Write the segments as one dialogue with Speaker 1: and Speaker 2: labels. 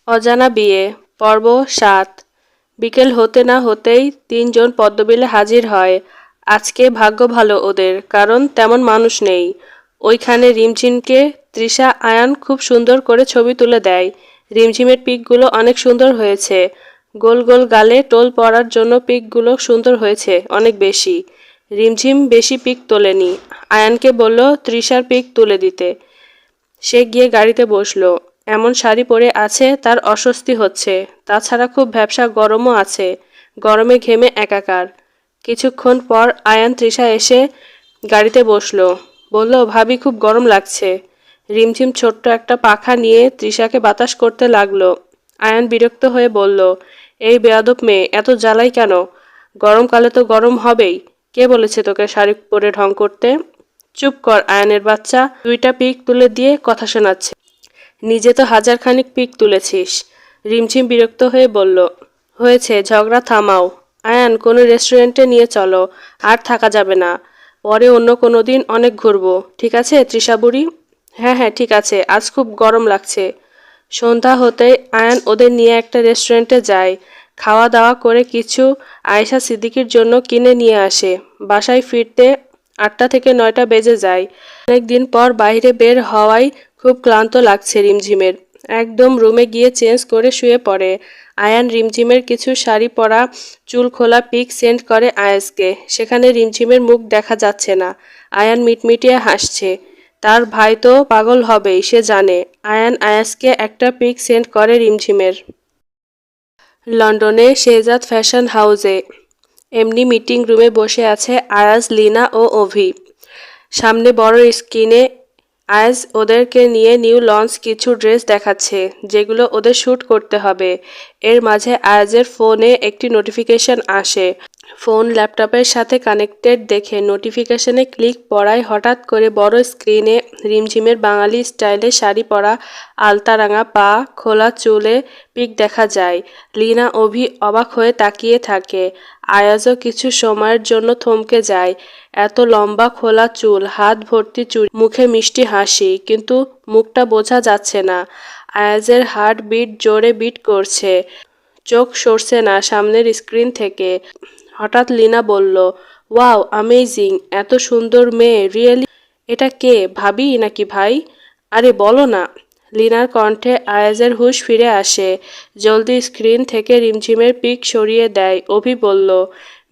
Speaker 1: অজানা বিয়ে পর্ব ৭। বিকেল হতে না হতেই তিনজন পদ্মবিলে হাজির হয়। আজকে ভাগ্য ভালো ওদের, কারণ তেমন মানুষ নেই। ওইখানে রিমঝিমকে তৃষা আয়ান খুব সুন্দর করে ছবি তুলে দেয়। রিমঝিমের পিকগুলো অনেক সুন্দর হয়েছে। গোল গোল গালে টোল পড়ার জন্য পিকগুলো সুন্দর হয়েছে অনেক বেশি। রিমঝিম বেশি পিক তোলেনি। আয়ানকে বলল তৃষার পিক তুলে দিতে। সে গিয়ে গাড়িতে বসলো। এমন শাড়ি পরে আছে তার অস্বস্তি হচ্ছে। তাছাড়া খুব ভ্যাপসা গরমও আছে। গরমে ঘেমে একাকার। কিছুক্ষণ পর আয়ান তৃষা এসে গাড়িতে বসলো। বলল, ভাবি খুব গরম লাগছে। রিমঝিম ছোট্ট একটা পাখা নিয়ে তৃষাকে বাতাস করতে লাগলো। আয়ান বিরক্ত হয়ে বলল, এই বেয়াদব মেয়ে এত জ্বালাই কেন? গরমকালে তো গরম হবেই। কে বলেছে তোকে শাড়ি পরে ঢং করতে? চুপ কর আয়ানের বাচ্চা, দুইটা পিক তুলে দিয়ে কথা শোনাচ্ছে। নিজে তো হাজারখানিক পিক তুলেছিস। রিমঝিম বিরক্ত হয়ে বলল, হয়েছে, ঝগড়া থামাও। আয়ান, কোনো রেস্টুরেন্টে নিয়ে চলো, আর থাকা যাবে না। পরে অন্য কোনো দিন অনেক ঘুরবো, ঠিক আছে তৃষা বুড়ি? হ্যাঁ হ্যাঁ ঠিক আছে, আজ খুব গরম লাগছে। সন্ধ্যা হতে আয়ান ওদের নিয়ে একটা রেস্টুরেন্টে যায়। খাওয়া দাওয়া করে কিছু আয়েশা সিদ্দিকীর জন্য কিনে নিয়ে আসে। বাসায় ফিরতে ৮টা থেকে ৯টা বেজে যায়। অনেকদিন পর বাইরে বের হওয়ায় খুব ক্লান্ত লাগছে রিমঝিমের। একদম রুমে গিয়ে চেঞ্জ করে শুয়ে পড়ে। আয়ান রিমঝিমের কিছু শাড়ি পরা চুল খোলা পিক সেন্ড করে আয়াজকে। সেখানে রিমঝিমের মুখ দেখা যাচ্ছে না। আয়ান মিটমিটিয়ে হাসছে। তার ভাই তো পাগল হবেই, সে জানে। আয়ান আয়াজকে একটা পিক সেন্ড করে রিমঝিমের। লন্ডনে শেহজাদ ফ্যাশন হাউসে এমনি মিটিং রুমে বসে আছে আয়াজ, লিনা ও অভি। সামনে বড় স্ক্রিনে আয়াজ ওদেরকে নিয়ে নিউ লঞ্চ কিছু ড্রেস দেখাচ্ছে, যেগুলো ওদের শ্যুট করতে হবে। এর মাঝে আয়াজের ফোনে একটি নোটিফিকেশন আসে। ফোন ল্যাপটপের সাথে কানেক্টেড দেখে নোটিফিকেশনে ক্লিক পড়ায় হঠাৎ করে বড় স্ক্রিনে রিমঝিমের বাঙালি স্টাইলে শাড়ি পরা, আলতারাঙা পা, খোলা চুলে পিক দেখা যায়। লিনা অভি অবাক হয়ে তাকিয়ে থাকে। আয়াজও কিছু সময়ের জন্য থমকে যায়। এত লম্বা খোলা চুল, হাত ভর্তি চুড়ি, মুখে মিষ্টি হাসি, কিন্তু মুখটা বোঝা যাচ্ছে না। আয়াজের হার্ট বিট জোরে বিট করছে। চোখ সরছে না সামনের স্ক্রিন থেকে। হঠাৎ লিনা বলল, ওয়াও অ্যামেজিং, এত সুন্দর মেয়ে, রিয়েলি? এটা কে, ভাবি নাকি ভাই? আরে বলো না। লিনার কণ্ঠে আয়াজের হুঁশ ফিরে আসে। জলদি স্ক্রিন থেকে রিমঝিমের পিক সরিয়ে দেয়। অভি বলল,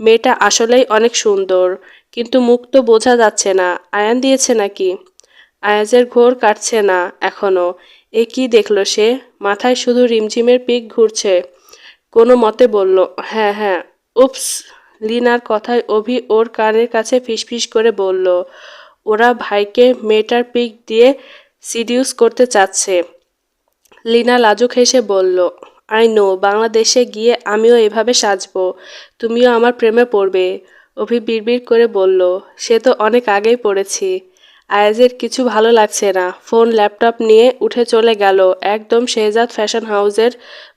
Speaker 1: মেয়েটা আসলেই অনেক সুন্দর, কিন্তু মুখ তো বোঝা যাচ্ছে না। আয়ান দিয়েছে নাকি? আয়াজের ঘোর কাটছে না এখনো। এ কি দেখলো সে? মাথায় শুধু রিমঝিমের পিক ঘুরছে। কোনো মতে বলল, হ্যাঁ হ্যাঁ। উপস। লিনার কথায় অভি ওর কানের কাছে ফিসফিস করে বলল, ওরা ভাইকে মেয়েটার পিক দিয়ে সিডিউস করতে চাচ্ছে। লিনা লাজুক হেসে বলল, আই নো, বাংলাদেশে গিয়ে আমিও এভাবে সাজবো, তুমিও আমার প্রেমে পড়বে। অভি বিড়বিড় করে বলল, সে তো অনেক আগেই পড়েছি। আয়াজের কিছু ভালো লাগছে না। ফোন ল্যাপটপ নিয়ে উঠে চলে গেল একদম শেহজাদ ফ্যাশন হাউসের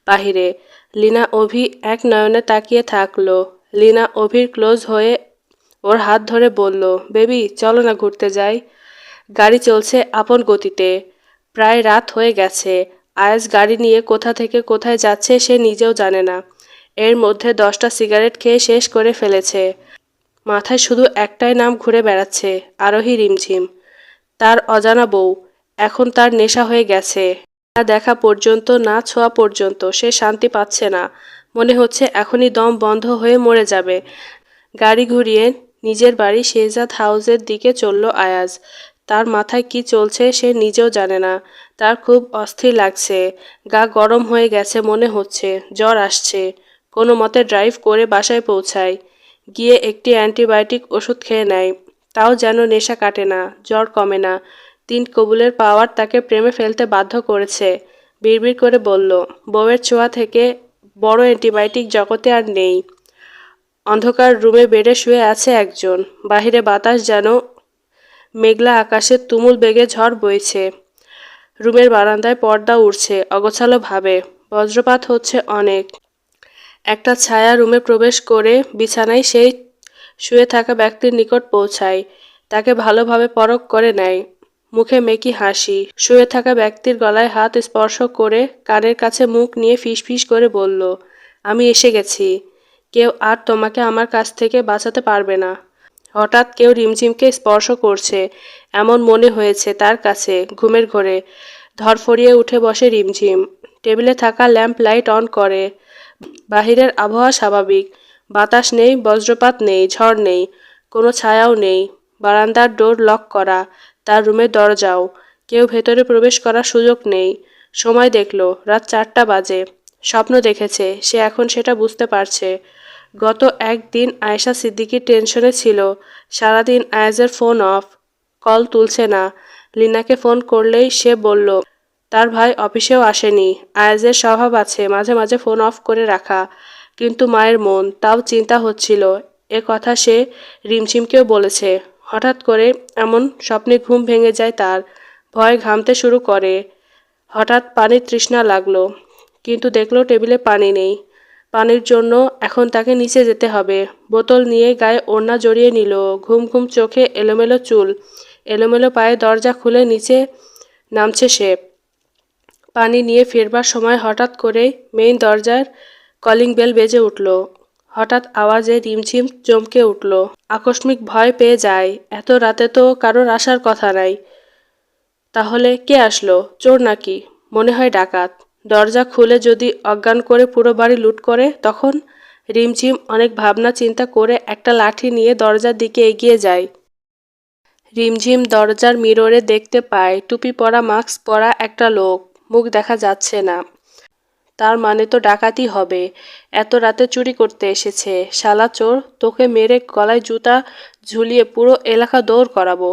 Speaker 1: বাহিরে। লিনা অভি এক নয়নে তাকিয়ে থাকলো। লিনা অভির ক্লোজ হয়ে ওর হাত ধরে বলল, বেবি চলো না ঘুরতে যাই। গাড়ি চলছে আপন গতিতে। প্রায় রাত হয়ে গেছে। আয়াজ গাড়ি নিয়ে কোথা থেকে কোথায় যাচ্ছে সে নিজেও জানে না। এর মধ্যে 10টা সিগারেট খেয়ে শেষ করে ফেলেছে। মাথায় শুধু একটাই নাম ঘুরে বেড়াচ্ছে, আরোহী রিমঝিম। তার অজানা বউ। এখন তার নেশা হয়ে গেছে। না দেখা পর্যন্ত, না ছোঁয়া পর্যন্ত সে শান্তি পাচ্ছে না। মনে হচ্ছে এখনই দম বন্ধ হয়ে মরে যাবে। গাড়ি ঘুরিয়ে নিজের বাড়ি শেহজাদ হাউসের দিকে চলল আয়াজ। তার মাথায় কি চলছে সে নিজেও জানে না। তার খুব অস্থির লাগছে। গা গরম হয়ে গেছে মনে হচ্ছে, জ্বর আসছে। কোনো মতে ড্রাইভ করে বাসায় পৌঁছায়। গিয়ে একটি অ্যান্টিবায়োটিক ওষুধ খেয়ে নেয়। তাও যেন নেশা কাটে না, জ্বর কমে না। 3 কবুলের পাওয়ার তাকে প্রেমে ফেলতে বাধ্য করেছে। বিড়বিড় করে বলল, বউয়ের ছোঁয়া থেকে বড় অ্যান্টিবায়োটিক জগতে আর নেই। অন্ধকার রুমে বেডে শুয়ে আছে একজন। বাহিরে বাতাস যেন মেঘলা আকাশে তুমুল বেগে ঝড় বইছে। রুমের বারান্দায় পর্দা উড়ছে অগোছালো ভাবে। বজ্রপাত হচ্ছে অনেক। একটা ছায়া রুমে প্রবেশ করে বিছানায় সেই শুয়ে থাকা ব্যক্তির নিকট পৌঁছায়। তাকে ভালোভাবে পরখ করে নেয়। মুখে মেকি হাসি। শুয়ে থাকা ব্যক্তির গলায় হাত স্পর্শ করে কানের কাছে মুখ নিয়ে ফিসফিস করে বলল, আমি এসে গেছি। কেউ আর তোমাকে আমার কাছ থেকে বাঁচাতে পারবে না। হঠাৎ কেউ রিমঝিমকে স্পর্শ করছে এমন মনে হয়েছে তার কাছে। ঘুমের ঘোরে ধরফরিয়ে উঠে বসে রিমঝিম। টেবিলে থাকা ল্যাম্প লাইট অন করে। বাহিরের আবহাওয়া স্বাভাবিক। বাতাস নেই, বজ্রপাত নেই, ঝড় নেই, কোনো ছায়াও নেই। বারান্দার ডোর লক করা, তার রুমের দরজাও। কেউ ভেতরে প্রবেশ করার সুযোগ নেই। সময় দেখল, রাত 4টা বাজে। স্বপ্ন দেখেছে, সে এখন সেটা বুঝতে পারছে। গত একদিন আয়েশা সিদ্দিকী টেনশনে ছিল। সারাদিন আয়াজের ফোন অফ, কল তুলছে না। লিনাকে ফোন করলেই সে বলল তার ভাই অফিসেও আসেনি। আয়াজের স্বভাব আছে মাঝে মাঝে ফোন অফ করে রাখা। কিন্তু মায়ের মন, তাও চিন্তা হচ্ছিল। এ কথা সে রিমঝিমকেও বলেছে। হঠাৎ করে এমন স্বপ্নে ঘুম ভেঙে যায় তার। ভয় ঘামতে শুরু করে। হঠাৎ পানির তৃষ্ণা লাগলো, কিন্তু দেখলো টেবিলে পানি নেই। পানির জন্য এখন তাকে নিচে যেতে হবে। বোতল নিয়ে গায়ে ওড়না জড়িয়ে নিল। ঘুম ঘুম চোখে এলোমেলো চুল, এলোমেলো পায়ে দরজা খুলে নিচে নামছে সে। পানি নিয়ে ফিরবার সময় হঠাৎ করে মেইন দরজার কলিং বেল বেজে উঠল। হঠাৎ আওয়াজে রিমঝিম চমকে উঠল। আকস্মিক ভয় পেয়ে যায়। এত রাতে তো কারোর আসার কথা নাই। তাহলে কে আসলো? চোর নাকি? মনে হয় ডাকাত। দরজা খুলে যদি অজ্ঞান করে পুরো বাড়ি লুট করে তখন? রিমঝিম অনেক ভাবনা চিন্তা করে একটা লাঠি নিয়ে দরজার দিকে এগিয়ে যায়। রিমঝিম দরজার মিররে দেখতে পায় টুপি পরা, মাস্ক পরা একটা লোক। মুখ দেখা যাচ্ছে না। তার মানে তো ডাকাতি হবে। এত রাতে চুরি করতে এসেছে। শালা চোর, তোকে মেরে গলায় জুতা ঝুলিয়ে পুরো এলাকা দৌড় করাবো।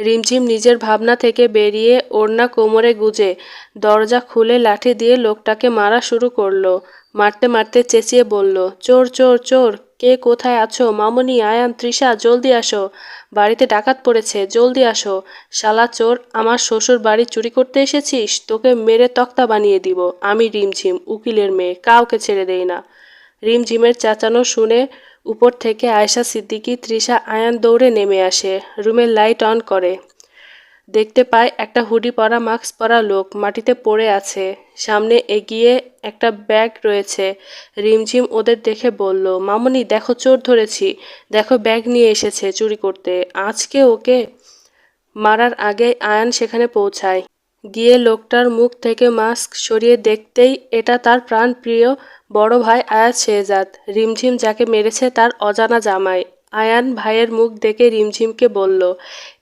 Speaker 1: রিমঝিম নিজের ভাবনা থেকে বেরিয়ে ওড়না কোমরে গুজে দরজা খুলে লাঠি দিয়ে লোকটাকে মারা শুরু করলো। মারতে মারতে চেঁচিয়ে বলল, চোর চোর চোর, কে কোথায় আছো? মামনি, আয়ান, তৃষা, জলদি আসো। বাড়িতে ডাকাত পড়েছে, জলদি আসো। শালা চোর, আমার শ্বশুর বাড়ি চুরি করতে এসেছিস? তোকে মেরে তক্তা বানিয়ে দিব। আমি রিমঝিম, উকিলের মেয়ে, কাউকে ছেড়ে দেই না। রিমঝিমের চেঁচানো শুনে উপর থেকে আয়েশা সিদ্দিকী, তৃষা, আয়ান দৌড়ে নেমে আসে। রুমের লাইট অন করে। দেখতে পায় একটা হুডি পরা, মাস্ক পরা লোক মাটিতে পড়ে আছে। সামনে এগিয়ে একটা ব্যাগ রয়েছে। রিমঝিম ওদের দেখে বলল, মামুনি দেখো, চোর ধরেছি। দেখো, ব্যাগ নিয়ে এসেছে চুরি করতে। আজকে ওকে মারার আগে আয়ান সেখানে পৌঁছায়। গিয়ে লোকটার মুখ থেকে মাস্ক সরিয়ে দেখতেই এটা তার প্রাণপ্রিয় বড় ভাই আয়াজ শেহজাদ। রিমঝিম যাকে মেরেছে তার অজানা জামাই। আয়ান ভাইয়ের মুখ দেখে রিমঝিমকে বলল,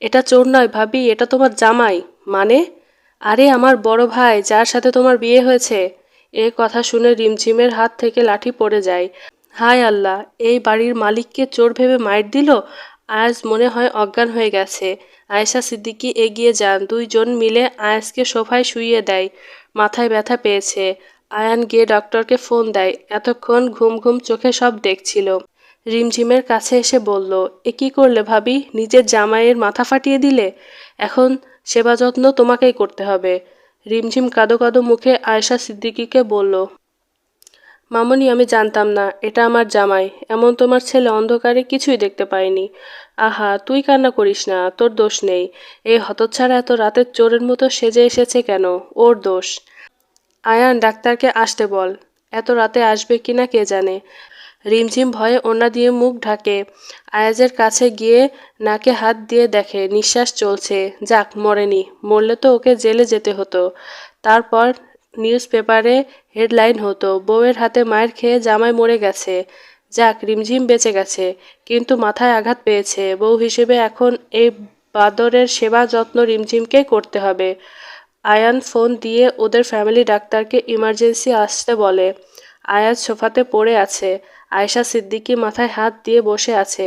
Speaker 1: এটা চোর নয় ভাবি, এটা তোমার জামাই। মানে? আরে আমার বড় ভাই, যার সাথে তোমার বিয়ে হয়েছে। এ কথা শুনে রিমঝিমের হাত থেকে লাঠি পড়ে যায়। হায় আল্লাহ, এই বাড়ির মালিককে চোর ভেবে মাইর দিল। আয়াজ মনে হয় অজ্ঞান হয়ে গেছে। আয়েশা সিদ্দিকী এগিয়ে যান। দুইজন মিলে আয়াজকে সোফায় শুইয়ে দেয়। মাথায় ব্যথা পেয়েছে। আয়ান গিয়ে ডক্টরকে ফোন দেয়। এতক্ষণ ঘুম ঘুম চোখে সব দেখছিল। রিমঝিমের কাছে এসে বলল, এ কী করলে ভাবি? নিজের জামাইয়ের মাথা ফাটিয়ে দিলে। এখন সেবা যত্ন তোমাকেই করতে হবে। রিমঝিম কাঁদো কাঁদো মুখে আয়েশা সিদ্দিকীকে বলল, মামনি, আমি জানতাম না এটা আমার জামাই। এমন তোমার ছেলে অন্ধকারে কিছুই দেখতে পায়নি। আহা, তুই কান্না করিস না, তোর দোষ নেই। এই হতচ্ছাড়া এত রাতের চোরের মতো সেজে এসেছে কেন? ওর দোষ। আয়ান, ডাক্তারকে আসতে বল। এত রাতে আসবে কিনা কে জানে। রিমঝিম ভয়ে ওড়না দিয়ে মুখ ঢাকে। আয়াজের কাছে গিয়ে নাকে হাত দিয়ে দেখে নিঃশ্বাস চলছে। যাক, মরেনি। মরলে তো ওকে জেলে যেতে হতো। তারপর নিউজ পেপারে হেডলাইন হতো, বউয়ের হাতে মায়ের খেয়ে জামাই মরে গেছে। যাক, রিমঝিম বেঁচে গেছে। কিন্তু মাথায় আঘাত পেয়েছে। বউ হিসেবে এখন এই বাদরের সেবা যত্ন রিমঝিমকেই করতে হবে। আয়ান ফোন দিয়ে ওদের ফ্যামিলি ডাক্তারকে ইমার্জেন্সি আসতে বলে। আয়াজ সোফাতে পড়ে আছে। আয়েশা সিদ্দিকী মাথায় হাত দিয়ে বসে আছে।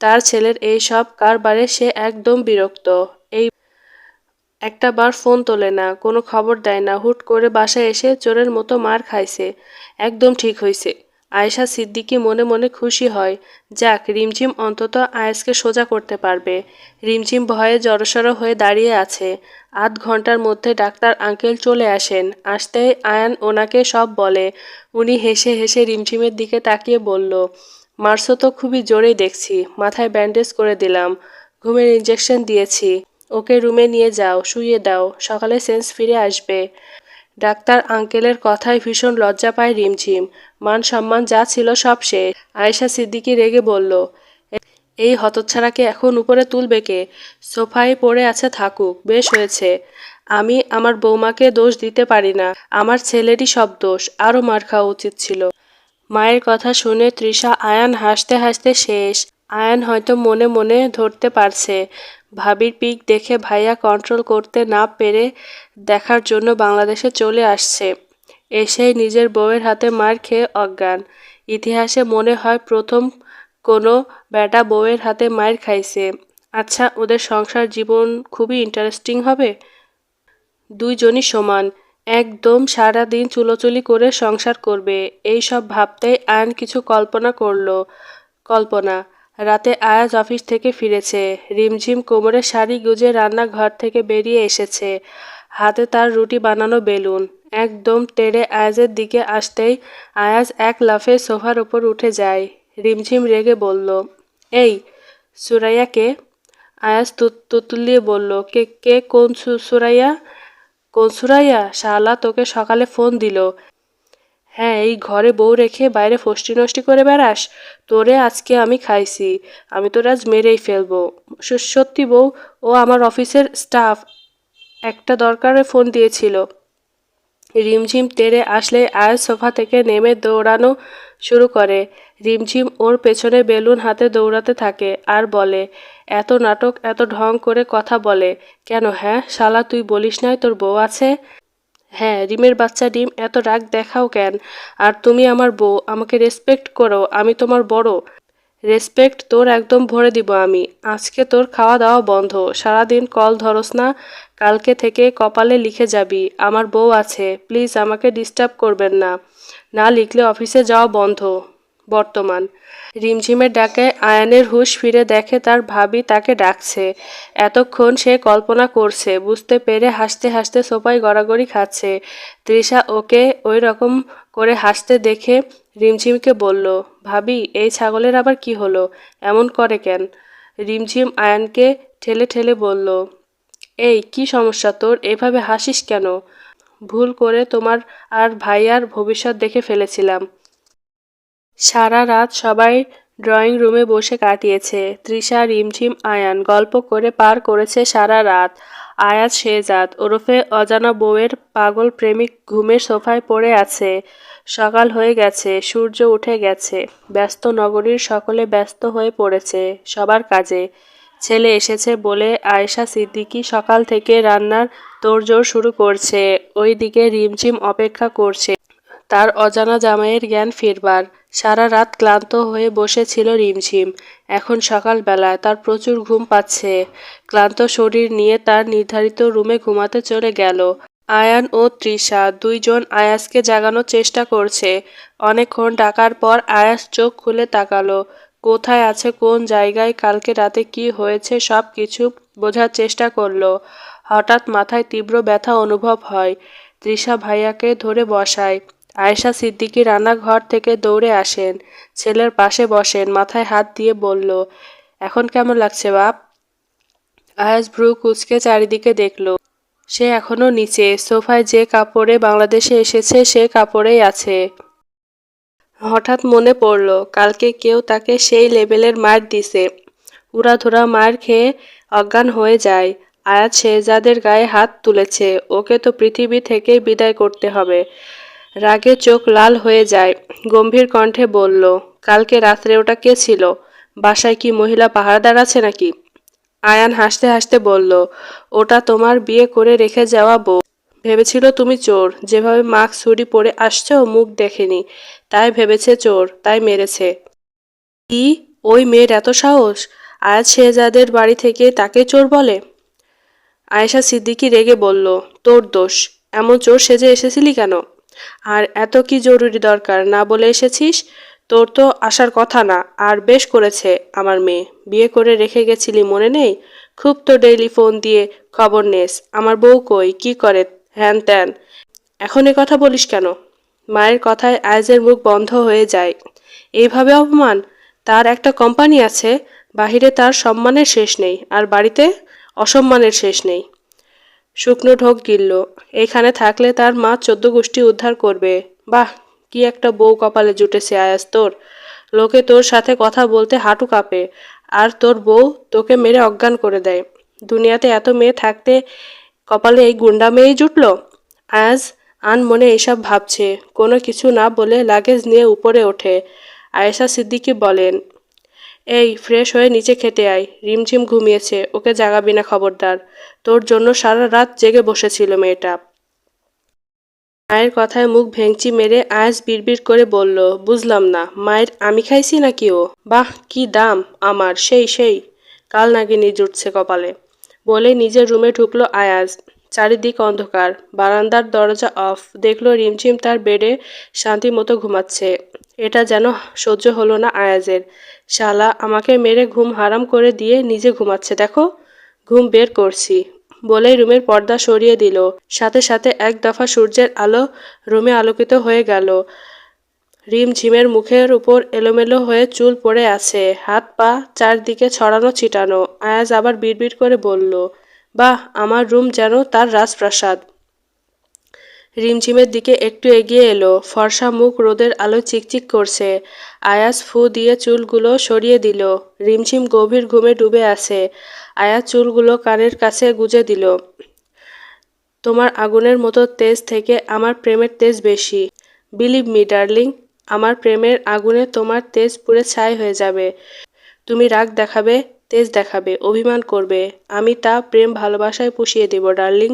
Speaker 1: তার ছেলের এই সব কারবারে সে একদম বিরক্ত। এই একটা বার ফোন তোলে না, কোনো খবর দেয় না। হুট করে বাসায় এসে চোরের মতো মার খাইছে। একদম ঠিক হইছে। আয়েশা সিদ্দিকী মনে মনে খুশি হয়। যাক, রিমঝিম অন্তত আয়েশকে সোজা করতে পারবে। রিমঝিম ভয়ে জড়সড় হয়ে দাঁড়িয়ে আছে। আধ ঘন্টার মধ্যে ডাক্তার আঙ্কেল চলে আসেন। আসতেই আয়ান ওনাকে সব বলে। উনি হেসে হেসে রিমঝিমের দিকে তাকিয়ে বলল, মারছো তো খুবই জোরেই দেখছি। মাথায় ব্যান্ডেজ করে দিলাম, ঘুমের ইঞ্জেকশন দিয়েছি। ওকে রুমে নিয়ে যাও, শুইয়ে দাও, সকালে সেন্স ফিরে আসবে। ডাক্তার আঙ্কেলের কথায় ভীষণ লজ্জা পায় রিমঝিম। মান সম্মান যা ছিল সব শেষ। আয়েশা সিদ্দিকী রেগে বলল, এই হতচ্ছাড়াকে এখন উপরে তুলবে কে? সোফায় পড়ে আছে থাকুক, বেশ হয়েছে। আমি আমার বৌমাকে দোষ দিতে পারি না, আমার ছেলেরই সব দোষ, আরও মার খাওয়া উচিত ছিল। মায়ের কথা শুনে তৃষা আয়ান হাসতে হাসতে শেষ। আয়ান হয়তো মনে মনে ধরতে পারছে ভাবির পিক দেখে ভাইয়া কন্ট্রোল করতে না পেরে দেখার জন্য বাংলাদেশে চলে আসছে। এসেই নিজের বউয়ের হাতে মার খেয়ে অজ্ঞান। ইতিহাসে মনে হয় প্রথম কোনো বেটা বউয়ের হাতে মার খাইছে। আচ্ছা, ওদের সংসার জীবন খুবই ইন্টারেস্টিং হবে। দুইজনই সমান, একদম সারা দিন চুলোচুলি করে সংসার করবে। এই সব ভাবতেই আয়ান কিছু কল্পনা করল। কল্পনা, রাতে আয়াজ অফিস থেকে ফিরেছে। রিমঝিম কোমরে শাড়ি গুজে রান্নাঘর থেকে বেরিয়ে এসেছে। হাতে তার রুটি বানানো বেলুন। একদম তেড়ে আয়াজের দিকে আসতেই আয়াজ এক লাফে সোফার উপর উঠে যায়। রিমঝিম রেগে বলল, এই সুরাইয়া কে? আয়াজ তুতুলিয়ে বলল, কে কে কোন সুরাইয়া? কোন সুরাইয়া? শালা তোকে সকালে ফোন দিল। হ্যাঁ, এই ঘরে বউ রেখে বাইরে ফষ্টি নষ্টি করে বেড়াস? তোরে আজকে আমি খাইছি, আমি তোর আজ মেরেই ফেলবো। সত্যি বউ, ও আমার অফিসের স্টাফ, একটা দরকারে ফোন দিয়েছিল। রিমঝিম তেড়ে আসলে আয়াজ সোফা থেকে নেমে দৌড়ানো শুরু করে। রিমঝিম ওর পেছনে বেলুন হাতে দৌড়াতে থাকে আর বলে, এত নাটক, এত ঢং করে কথা বলে কেন? হ্যাঁ শালা, তুই বলিস নাই তোর বউ আছে? হ্যাঁ, রিমের বাচ্চা ডিম, এত রাগ দেখাও কেন? আর তুমি আমার বউ, আমাকে রেসপেক্ট করো, আমি তোমার বড়। রেসপেক্ট তোর একদম ভরে দিব আমি। আজকে তোর খাওয়া দাওয়া বন্ধ, সারাদিন কল ধরস না, কালকে থেকে কপালে লিখে যাবি আমার বউ আছে, প্লিজ আমাকে ডিস্টার্ব করবেন না, না লিখলে অফিসে যাওয়া বন্ধ। বর্তমান। রিমঝিমের ডাকে আয়ানের হুঁশ ফিরে দেখে তার ভাবি তাকে ডাকছে। এতক্ষণ সে কল্পনা করছে, বুঝতে পেরে হাসতে হাসতে সোফায় গড়াগড়ি খাচ্ছে। তৃষা ওকে ওই রকম করে হাসতে দেখে রিমঝিমকে বলল, ভাবি এই ছাগলের আবার কি হলো, এমন করে কেন? রিমঝিম আয়ানকে ঠেলে ঠেলে বলল, এই কি সমস্যা তোর, এভাবে হাসিস কেন? ভুল করে তোমার আর ভাইয়ার ভবিষ্যৎ দেখে ফেলেছিলাম। সারা রাত সবাই ড্রয়িং রুমে বসে কাটিয়েছে। তৃষা, রিমঝিম, আয়ান গল্প করে পার করেছে সারা রাত। আয়াজ শেহজাদ ওরফে অজানা বউয়ের পাগল প্রেমিক ঘুমের সোফায় পড়ে আছে। সকাল হয়ে গেছে, সূর্য উঠে গেছে। ব্যস্ত নগরীর সকলে ব্যস্ত হয়ে পড়েছে সবার কাজে। ছেলে এসেছে বলে আয়েশা সিদ্দিকী সকাল থেকে রান্নার তোড়জোড় শুরু করছে। ওইদিকে রিমঝিম অপেক্ষা করছে তার অজানা জামাইয়ের জ্ঞান ফিরবার। সারা রাত ক্লান্ত হয়ে বসেছিল রিমঝিম। এখন সকালবেলা, তার প্রচুর ঘুম পাচ্ছে। ক্লান্ত শরীর নিয়ে তার নির্ধারিত রুমে ঘুমাতে চলে গেল। আয়ান ও তৃষা দুইজন আয়াজকে জাগানোর চেষ্টা করছে। অনেকক্ষণ ডাকার পর আয়াজ চোখ খুলে তাকালো। কোথায় আছে, কোন জায়গায়, কালকে রাতে কি হয়েছে সব কিছু বোঝার চেষ্টা করলো। হঠাৎ মাথায় তীব্র ব্যথা অনুভব হয়। তৃষা ভাইয়াকে ধরে বসায়। আয়েশা সিদ্দিকী রান্নাঘর থেকে দৌড়ে আসেন, ছেলের পাশে বসেন, মাথায় হাত দিয়ে বলল, এখন কেমন লাগছে বাপ? আয়াজ ভ্রু কুঁচকে চারিদিকে দেখল। সে এখনো নিচে সোফায় যে কাপড়ে বাংলাদেশে এসেছে সে কাপড়েই আছে। হঠাৎ মনে পড়ল কালকে কেউ তাকে সেই লেভেলের মার দিছে। উড়াধুরা মার খেয়ে অজ্ঞান হয়ে যায়। আয়াজ শেহজাদের গায়ে হাত তুলেছে, ওকে তো পৃথিবী থেকেই বিদায় করতে হবে। রাগে চোখ লাল হয়ে যায়। গম্ভীর কণ্ঠে বলল, কালকে রাত্রে ওটা কে ছিল? বাসায় কি মহিলা পাহারাদার আছে নাকি? আয়ান হাসতে হাসতে বলল, ওটা তোমার বিয়ে করে রেখে যাওয়া বউ। ভেবেছিল তুমি চোর, যেভাবে মাস্ক ছুরি পরে আসছো মুখ দেখেনি, তাই ভেবেছে চোর, তাই মেরেছে। কি? ওই মেয়ের এত সাহস? আয়াজ শেহজাদের বাড়ি থেকে তাকে চোর বলে? আয়েশা সিদ্দিকী রেগে বলল, তোর দোষ, এমন চোর সেজে এসেছিলি কেন? আর এত কি জরুরি দরকার না বলে এসেছিস? তোর তো আসার কথা না। আর বেশ করেছে আমার মেয়ে, বিয়ে করে রেখে গেছিলি মনে নেই? খুব তো ডেইলি ফোন দিয়ে খবর নেস, আমার বউ কই, কি করে, হ্যান ত্যান। এখন এ কথা বলিস কেন? মায়ের কথায় আয়েজের মুখ বন্ধ হয়ে যায়। এইভাবে অপমান? তার একটা কোম্পানি আছে, বাহিরে তার সম্মানের শেষ নেই, আর বাড়িতে অসম্মানের শেষ নেই। শুকনো ঢোক গিলল। এইখানে থাকলে তার মা 14 গোষ্ঠী উদ্ধার করবে। বাহ, কি একটা বউ কপালে জুটেছে আয়াজ তোর। লোকে তোর সাথে কথা বলতে হাঁটু কাঁপে, আর তোর বউ তোকে মেরে অজ্ঞান করে দেয়। দুনিয়াতে এত মেয়ে থাকতে কপালে এই গুন্ডা মেয়েই জুটল। আয়াজ আনমনে এসব ভাবছে। কোনো কিছু না বলে লাগেজ নিয়ে উপরে ওঠে। আয়েশা সিদ্দিকী বলেন, এই ফ্রেশ হয়ে নিচে খেতে আয়। রিমঝিম ঘুমিয়েছে, ওকে জাগাবি না খবরদার। তোর জন্য সারা রাত জেগে বসেছিল মেয়েটা। মায়ের কথায় মুখ ভেঙচি মেরে আয়াজ বিড়বিড় করে বলল, বুঝলাম না, মায়ের আমি খাইছি নাকি ও? বাহ, কি দাম আমার, সেই সেই। কাল নাগিনী জুটছে কপালে। বলে নিজের রুমে ঢুকলো আয়াজ। চারিদিক অন্ধকার, বারান্দার দরজা অফ। দেখলো রিমঝিম তার বেডে শান্তি মতো ঘুমাচ্ছে। এটা যেন সহ্য হলো না আয়াজের। শালা আমাকে মেরে ঘুম হারাম করে দিয়ে নিজে ঘুমাচ্ছে দেখো। ঘুম বের করছি বলেই রুমের পর্দা সরিয়ে দিল। সাথে সাথে এক দফা সূর্যের আলো রুমে আলোকিত হয়ে গেল। রিমঝিমের মুখের উপর এলোমেলো হয়ে চুল পড়ে আছে, হাত পা চারদিকে ছড়ানো ছিটানো। আয়াজ আবার বিড়বিড় করে বলল, বাহ, আমার রুম যেন তার রাজপ্রাসাদ। রিমঝিমের দিকে একটু এগিয়ে এলো। ফর্সা মুখ রোদের আলোয় চিকচিক করছে। আয়াজ ফু দিয়ে চুলগুলো সরিয়ে দিল। রিমঝিম গভীর ঘুমে ডুবে আছে। আয়াজ চুলগুলো কানের কাছে গুজে দিল। তোমার আগুনের মতো তেজ থেকে আমার প্রেমের তেজ বেশি। বিলিভ মি ডার্লিং, আমার প্রেমের আগুনে তোমার তেজ পুড়ে ছাই হয়ে যাবে। তুমি রাগ দেখাবে, তেজ দেখাবে, অভিমান করবে, আমি তা প্রেম ভালোবাসায় পুষিয়ে দেব ডার্লিং।